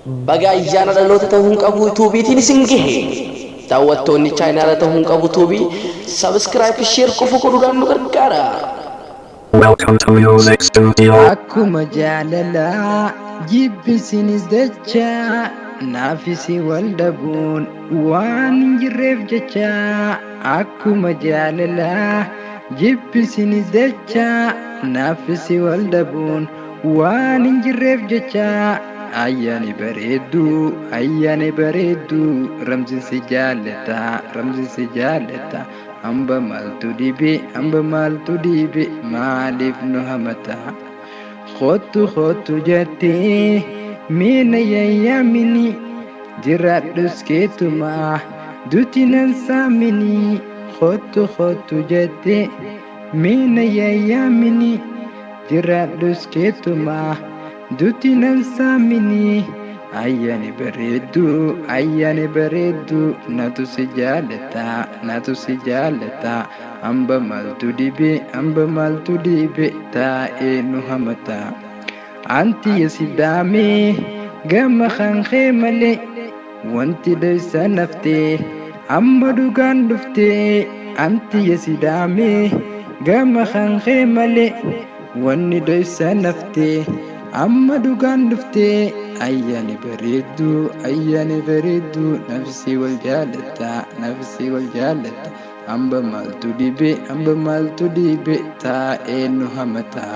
baga ayyaana dhaloota ta'uun qabu tuubiitiin isin gahe daawwattoonni chaayinaala ta'uun qabu tuubii subscribe share qofa godhuudhaan nu gargaara. Welcome to your next studio. Akkuma jaalalaa jibbisinis dacha naafisi wal dhabuun waan hin jirreef jecha. Akkuma jaalalaa jibbisinis dacha naafisi wal dhabuun waan hin jirreef jecha. Ayyaani bareedu ramzisi jaalata amba maaltu dhibe maaliif nu hamata. Khottu jettee miina yayyamini jiraadhus keetuma duti nan saamini. Khottu jettee miina yayyamini jiraadhus keetuma duti nan saamini. Ayyaani bareedu natu si jaalata amba maaltu dhibe taa'ee nu hamata. Anti yasidaame gama khanqee malee wanti daysa naftee amma dhugaan dhuftee. Anti yasidaame gama khanqee malee wanni daysa naftee amma dhugaan dhuftee. Ayyaani bareedu nafsi wal jaalata amba maaltu dhibe taa'ee nu hamata.